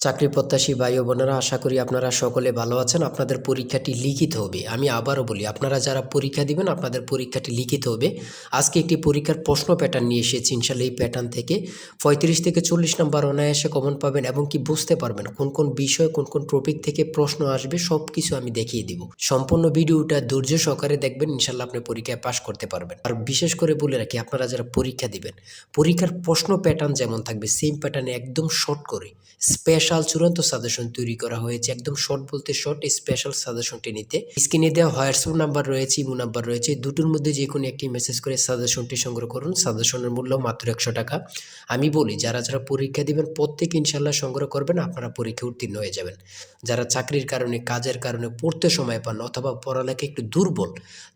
চাকরি প্রত্যাশী ভাই ও বোনেরা, আশা করি আপনারা সকলে ভালো আছেন। আপনাদের পরীক্ষাটি লিখিত হবে। আমি আবারও বলি, আপনারা যারা পরীক্ষা দিবেন আপনাদের পরীক্ষাটি লিখিত হবে। আজকে একটি পরীক্ষার প্রশ্ন প্যাটার্ন নিয়ে এসেছি। ইনশাল্লাহ এই প্যাটার্ন থেকে 35 থেকে 40 নম্বর অনায়াসে কমন পাবেন এবং কি বুঝতে পারবেন কোন কোন বিষয় কোন কোন টপিক থেকে প্রশ্ন আসবে সব কিছু আমি দেখিয়ে দিব। সম্পূর্ণ ভিডিওটা ধৈর্য সহকারে দেখবেন, ইনশাল্লাহ আপনি পরীক্ষায় পাশ করতে পারবেন। আর বিশেষ করে বলে রাখি, আপনারা যারা পরীক্ষা দিবেন পরীক্ষার প্রশ্ন প্যাটার্ন যেমন থাকবে সেম প্যাটার্নে একদম শর্ট করে স্পেশাল চূড়ান্ত সাজেশন তৈরি করা হয়েছে। একদম শর্ট বলতে শর্ট, স্পেশাল সাজেশনটি নিতে স্ক্রিনে দেওয়া হোয়াটসঅ্যাপ নাম্বার রয়েছে, ইমো নাম্বার রয়েছে, দুটোর মধ্যে যে কোনো একটি মেসেজ করে সাজেশনটি সংগ্রহ করুন। সাজেশনের মূল্য মাত্র 100 টাকা। আমি বলি, যারা যারা পরীক্ষা দিবেন প্রত্যেকে ইনশাল্লাহ সংগ্রহ করবেন, আপনারা পরীক্ষা উত্তীর্ণ হয়ে যাবেন। যারা চাকরির কারণে কাজের কারণে পড়তে সময় পান অথবা পড়ালেখা একটু দুর্বল,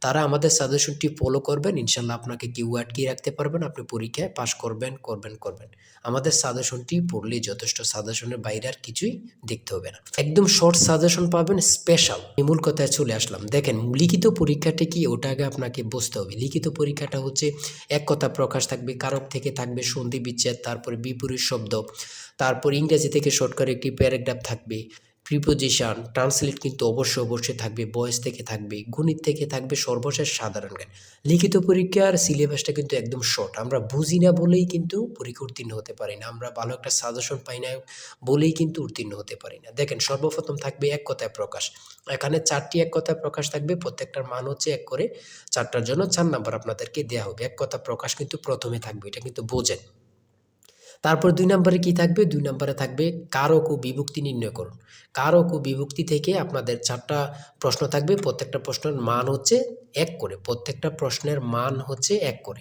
তারা আমাদের সাজেশনটি ফলো করবেন। ইনশাল্লাহ আপনাকে কেউ আটকিয়ে রাখতে পারবেন, আপনি পরীক্ষায় পাশ করবেন করবেন করবেন। আমাদের সাজেশনটি পড়লেই যথেষ্ট, সাজেশনের বাইরে আর কিছুই দেখতে হবে না। একদম শর্ট সাজেশন পাবেন, স্পেশাল। মূল কথায় চলে আসলাম। দেখেন, লিখিত পরীক্ষাটা কি ওটা আগে আপনাকে বুঝতে হবে। লিখিত পরীক্ষাটা হচ্ছে এক কথা প্রকাশ থাকবে, কারক থেকে থাকবে সন্ধি বিচ্ছেদ, তারপরে বিপরীত শব্দ, তারপর ইংরেজি থেকে শর্ট করে একটি প্যারাগ্রাফ থাকবে, প্রিপোজিশন, ট্রান্সলেট কিন্তু অবশ্যই থাকবে, ভয়েস থেকে থাকবে, গণিত থেকে থাকবে, সর্বশেষ সাধারণ জ্ঞান। লিখিত পরীক্ষার সিলেবাসটা কিন্তু একদম শর্ট। আমরা বুঝি না বলেই কিন্তু পরীক্ষা উত্তীর্ণ হতে পারি না, আমরা ভালো একটা সাজেশন পাই না বলেই কিন্তু উত্তীর্ণ হতে পারি না। দেখেন, সর্বপ্রথম থাকবে এক কথায় প্রকাশ। এখানে 4টি এক কথায় প্রকাশ থাকবে, প্রত্যেকটার মান হচ্ছে 1 করে। 4টার জন্য 4 নাম্বার আপনাদেরকে দেওয়া হবে। এক কথা প্রকাশ কিন্তু প্রথমে থাকবে, এটা কিন্তু বোঝেন। তারপর 2 নম্বরে কি থাকবে? 2 নম্বরে থাকবে কারক ও বিভক্তি নির্ণয় করুন। কারক ও বিভক্তি থেকে আপনাদের 4টা প্রশ্ন থাকবে। প্রত্যেকটা প্রশ্নের মান হচ্ছে 1 করে। প্রত্যেকটা প্রশ্নের মান হচ্ছে 1 করে।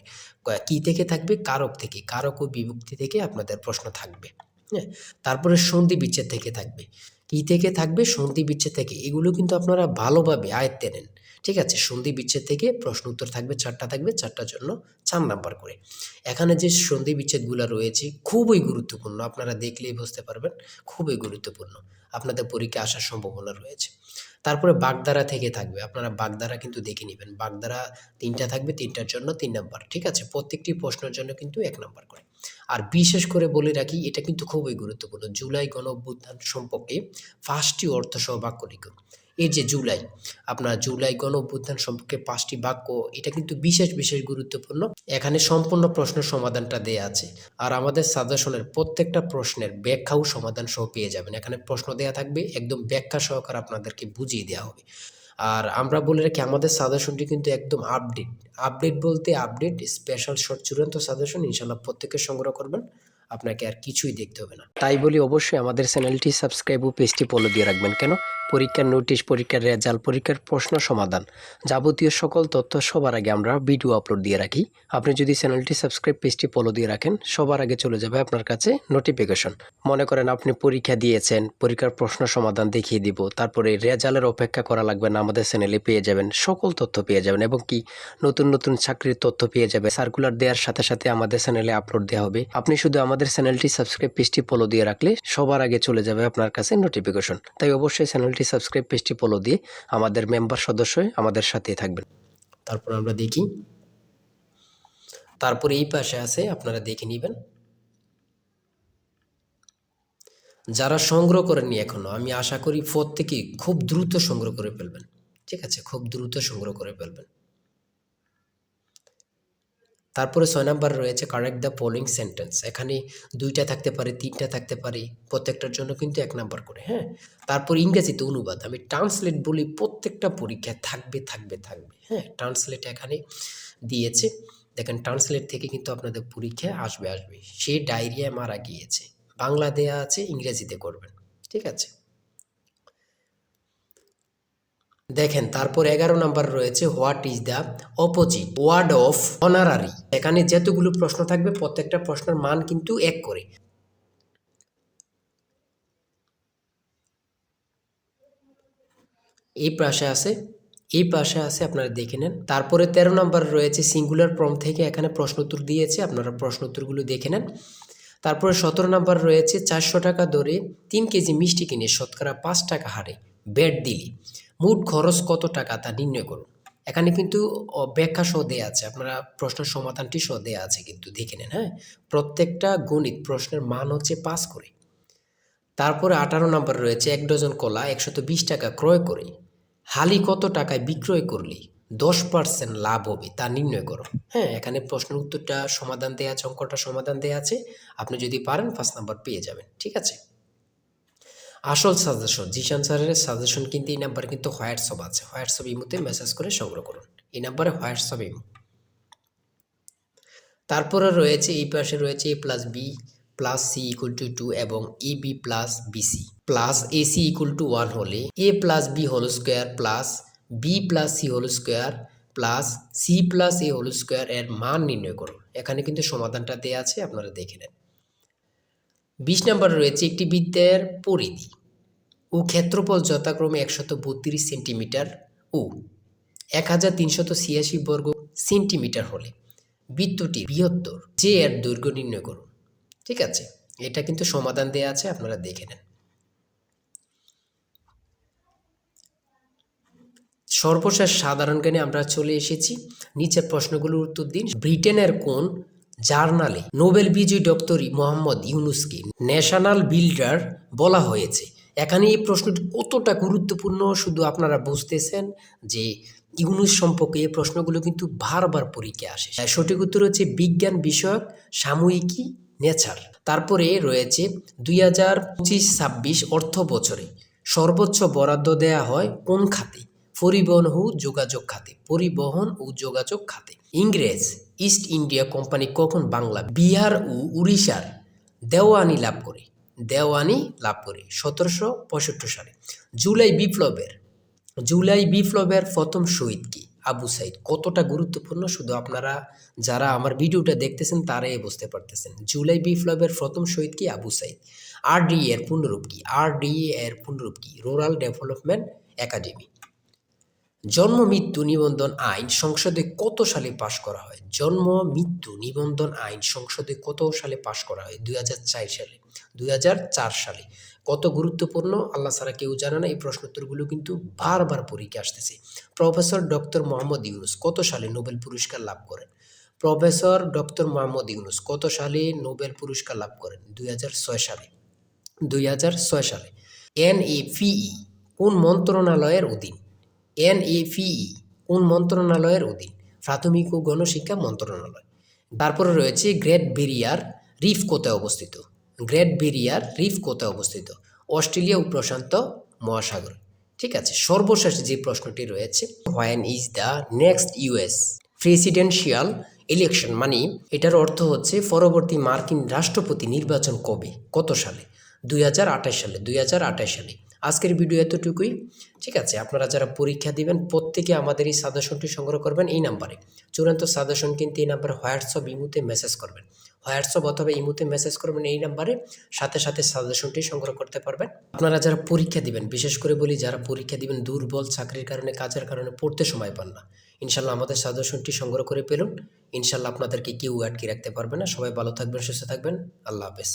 কি থেকে থাকবে? কারক থেকে। কারক ও বিভক্তি থেকে আপনাদের প্রশ্ন থাকবে। হ্যাঁ? তারপরে সন্ধি বিচ্ছেদ থেকে থাকবে। কি থেকে থাকবে? সন্ধি বিচ্ছেদ থেকে। এগুলো কিন্তু আপনারা ভালোভাবে আয়ত্তে নেন। ঠিক আছে? সন্ধি বিচ্ছেদ থেকে প্রশ্ন উত্তর থাকবে 4টা থাকবে, 4টার জন্য 4 নাম্বার করে। এখানে যে সন্ধি বিচ্ছেদগুলো রয়েছে খুবই গুরুত্বপূর্ণ, আপনারা দেখলেই বুঝতে পারবেন, খুবই গুরুত্বপূর্ণ। আপনাদের পরীক্ষায় আসার সম্ভাবনা রয়েছে। তারপরে বাগধারা থেকে থাকবে, আপনারা বাগধারা কিন্তু দেখে নেবেন। বাগধারা 3টা থাকবে, 3টার জন্য 3 নাম্বার। ঠিক আছে? প্রত্যেকটি প্রশ্নের জন্য কিন্তু 1 নাম্বার করে। আর বিশেষ করে বলে রাখি, এটা কিন্তু খুবই গুরুত্বপূর্ণ। জুলাই গণঅভ্যুত্থান সম্পর্কে 5টি অর্থসহ বাক্য লিখুন। এই যে জুলাই, আপনার জুলাই গণঅভ্যুত্থান সম্পর্কে 5টি বাক্য, এটা কিন্তু বিশেষ গুরুত্বপূর্ণ। এখানে সম্পূর্ণ প্রশ্নের সমাধানটা দেয়া আছে। আর আমাদের সাজেশনের প্রত্যেকটা প্রশ্নের ব্যাখ্যা ও সমাধান সহ পেয়ে যাবেন। এখানে প্রশ্ন দেয়া থাকবে, একদম ব্যাখ্যা সহকারে আপনাদেরকে বুঝিয়ে দেওয়া হবে। আর আমরা বলে রাখি, আমাদের সাজেশনটি কিন্তু একদম আপডেট। আপডেট বলতে আপডেট, স্পেশাল শর্ট চূড়ান্ত সাজেশন। ইনশাআল্লাহ প্রত্যেকে সংগ্রহ করবেন, আপনাকে আর কিছুই দেখতে হবে না। তাই বলি, অবশ্যই আমাদের চ্যানেলটি সাবস্ক্রাইব ও পেজটি ফলো দিয়ে রাখবেন। কেন? পরীক্ষার নোটিশ, পরীক্ষার রেজাল্ট, পরীক্ষার প্রশ্ন সমাধান, যাবতীয় সকল তথ্য সবার আগে আমরা ভিডিও আপলোড দিয়ে রাখি। আপনি যদি চ্যানেলটি সাবস্ক্রাইব, পেজটি ফলো দিয়ে রাখেন, সবার আগে চলে যাবে আপনার কাছে নোটিফিকেশন। মনে করেন আপনি পরীক্ষা দিয়েছেন, পরীক্ষার প্রশ্ন সমাধান দেখিয়ে দিব, তারপরে রেজাল্টের অপেক্ষা করা লাগবে না, আমাদের চ্যানেলে পেয়ে যাবেন, সকল তথ্য পেয়ে যাবেন এবং কি নতুন চাকরির তথ্য পেয়ে যাবে। সার্কুলার দেওয়ার সাথে আমাদের চ্যানেলে আপলোড দেওয়া হবে। আপনি শুধু আমাদের চ্যানেলটি সাবস্ক্রাইব, পেজটি ফলো দিয়ে রাখলে সবার আগে চলে যাবে আপনার কাছে নোটিফিকেশন। তাই অবশ্যই চ্যানেলটি সাবস্ক্রাইব, পেজটি ফলো দিয়ে আমাদের মেম্বার সদস্য হয়ে আমাদের সাথেই থাকবেন। তারপর আমরা দেখি, তারপরে এই পাশে আছে, আপনারা দেখে নেবেন। যারা সংগ্রহ করেননি এখনো, আমি আশা করি প্রত্যেকেই খুব দ্রুত সংগ্রহ করে ফেলবেন। ঠিক আছে? খুব দ্রুত সংগ্রহ করে ফেলবেন। তারপরে 6 নাম্বার রয়েছে কারেক্ট দ্য ফলোইং সেন্টেন্স। এখানে 2টা থাকতে পারে, 3টা থাকতে পারে, প্রত্যেকটার জন্য কিন্তু 1 নাম্বার করে। হ্যাঁ? তারপর ইংরেজিতে অনুবাদ। আমি ট্রান্সলেট বলি, প্রত্যেকটা পরীক্ষায় থাকবে। হ্যাঁ? ট্রান্সলেট এখানে দিয়েছে। দেখেন, ট্রান্সলেট থেকে কিন্তু আপনাদের পরীক্ষায় আসবে। সে ডায়রিয়ায় মারা গিয়েছে। বাংলা দেয়া আছে, ইংরেজিতে করবেন। ঠিক আছে? দেখেন, তারপর 11 নাম্বার রয়েছে what is the opposite word of honorary. এখানে যতগুলো প্রশ্ন থাকবে প্রত্যেকটা প্রশ্নের মান কিন্তু 1 করে। এই পাশে আছে, আপনারা দেখে নেন। তারপরে 13 নাম্বার রয়েছে সিঙ্গুলার ফর্ম থেকে, এখানে প্রশ্ন উত্তর দিয়েছে, আপনারা প্রশ্ন উত্তরগুলো দেখে নেন। তারপরে 17 নাম্বার রয়েছে 400 টাকা দরে 3 কেজি মিষ্টি কিনে শতকরা 5 টাকা হারে ব্যাট দিলে মোট খরচ কত টাকা তা নির্ণয় করুন। এখানে কিন্তু ব্যাখ্যা সহ দেয়া আছে, আপনারা প্রশ্নের সমাধানটি সহ দেয়া আছে, কিন্তু দেখে নেন। হ্যাঁ? প্রত্যেকটা গণিত প্রশ্নের মান হচ্ছে 5 করে। তারপরে 18 নাম্বার রয়েছে 1 ডজন কলা 120 টাকা ক্রয় করে হালি কত টাকায় বিক্রয় করলে 10% লাভ হবে তা নির্ণয় করো। হ্যাঁ, এখানে প্রশ্নের উত্তরটা সমাধান দেয়া আছে, অঙ্কটা সমাধান দেয়া আছে। আপনি যদি পারেন 5 নাম্বার পেয়ে যাবেন। ঠিক আছে? আসল সাজেশন জিশান স্যারের সাজেশন কিন্তু এই নাম্বারে কিন্তু হোয়াটসঅ্যাপ আছে। হোয়াটসঅ্যাপ ইমোতে মেসেজ করে সংগ্রহ করুন। এই নাম্বারে হোয়াটসঅ্যাপ ইমো। তারপরে রয়েছে এই পাশে রয়েছে a plus B plus C equal to 2 এবং A B plus BC plus AC equal to 1 হলে A plus B whole square plus B plus C whole square plus C plus A whole square এর মান নির্ণয় করুন। এখানে কিন্তু সমাধানটা দেওয়া আছে, আপনারা দেখে নেন। 20 নম্বরে রয়েছে একটি বৃত্তের পরিধি ও ক্ষেত্রফল যথাক্রমে 132 সেন্টিমিটার ও 1386 বর্গ সেন্টিমিটার হলে বৃত্তটি বৃহত্তর যে এর দৈর্ঘ্য নির্ণয় করুন। ঠিক আছে, এটা কিন্তু সমাধান দেয়া আছে, আপনারা দেখে নেন। সর্বশেষ সাধারণ জ্ঞানে আমরা চলে এসেছি। নিচের প্রশ্নগুলোর উত্তর দিন। ব্রিটেনের কোন জার্নালে নোবেল বিজয়ী ডক্টর মোহাম্মদ ইউনুসকে ন্যাশনাল বিল্ডার বলা হয়েছে? এখানে এই প্রশ্নটি কতটা গুরুত্বপূর্ণ শুধু আপনারা বুঝতেছেন যে ইউনুস সম্পর্কে এই প্রশ্নগুলো কিন্তু বারবার পরীক্ষায় আসে। সঠিক উত্তর হচ্ছে বিজ্ঞান বিষয়ক সাময়িকী নেচার। তারপরে রয়েছে 2025-26 অর্থ বছরে সর্বোচ্চ বরাদ্দ দেয়া হয় কোন খাতে? পরিবহন ও যোগাযোগ খাতে। পরিবহন ও যোগাযোগ খাতে। ইংরেজ ইস্ট ইন্ডিয়া কোম্পানি কখন বাংলা, বিহার ও উড়িষ্যার দেওয়ানি লাভ করে? 1765 সালে। জুলাই বিপ্লবের প্রথম শহীদ কি? আবু সাইদ। কতটা গুরুত্বপূর্ণ শুধু আপনারা যারা আমার ভিডিওটা দেখতেছেন তারাই বুঝতে পারতেছেন। জুলাই বিপ্লবের প্রথম শহীদ কি? আবু সাইদ। আরডিএ এর পূর্ণরূপ কি? Rural development academy. জন্ম মৃত্যু নিবন্ধন আইন সংসদে কত সালে পাশ করা হয়? জন্ম মৃত্যু নিবন্ধন আইন সংসদে কত সালে পাশ করা হয়? 2004 সালে। কত গুরুত্বপূর্ণ, আল্লাহ ছাড়া কেউ জানে না। এই প্রশ্নোত্তরগুলো কিন্তু বারবার পরীক্ষা আসতেছে। প্রফেসর ডক্টর মোহাম্মদ ইউনুস কত সালে নোবেল পুরস্কার লাভ করেন? প্রফেসর ডক্টর মোহাম্মদ ইউনুস কত সালে নোবেল পুরস্কার লাভ করেন? 2006 সালে। এনএপিই কোন মন্ত্রণালয়ের অধীন? কোন মন্ত্রণালয়ের অধীন? প্রাথমিক ও গণশিক্ষা মন্ত্রণালয়। তারপরে রয়েছে গ্রেট ব্যারিয়ার রিফ কোথায় অবস্থিত? অস্ট্রেলিয়া ও প্রশান্ত মহাসাগর। ঠিক আছে, সর্বশেষ যে প্রশ্নটি রয়েছে, when is the next US presidential election? মানে এটার অর্থ হচ্ছে পরবর্তী মার্কিন রাষ্ট্রপতি নির্বাচন কবে, কত সালে? 2028 সালে। আজকের ভিডিও এতটুকুই। ঠিক আছে, আপনারা যারা পরীক্ষা দিবেন প্রত্যেকে আমাদের এই সাজেশনটি সংগ্রহ করবেন এই নাম্বারে। চূড়ান্ত সাজেশন কিন্তু এই নাম্বারে হোয়াটসঅ্যাপ ইমোতে মেসেজ করবেন। হোয়াটসঅ্যাপ অথবা ইমোতে মেসেজ করবেন এই নাম্বারে, সাথে সাথে সাজেশনটি সংগ্রহ করতে পারবেন। আপনারা যারা পরীক্ষা দিবেন, বিশেষ করে বলি যারা পরীক্ষা দিবেন দুর্বল, চাকরির কারণে, কাজের কারণে পড়তে সময় পান না, ইনশাল্লাহ আমাদের সাজেশনটি সংগ্রহ করে পেলুন। ইনশাল্লাহ আপনাদেরকে কেউ আটকে রাখতে পারবে না। সবাই ভালো থাকবেন, সুস্থ থাকবেন। আল্লাহ হাফেজ।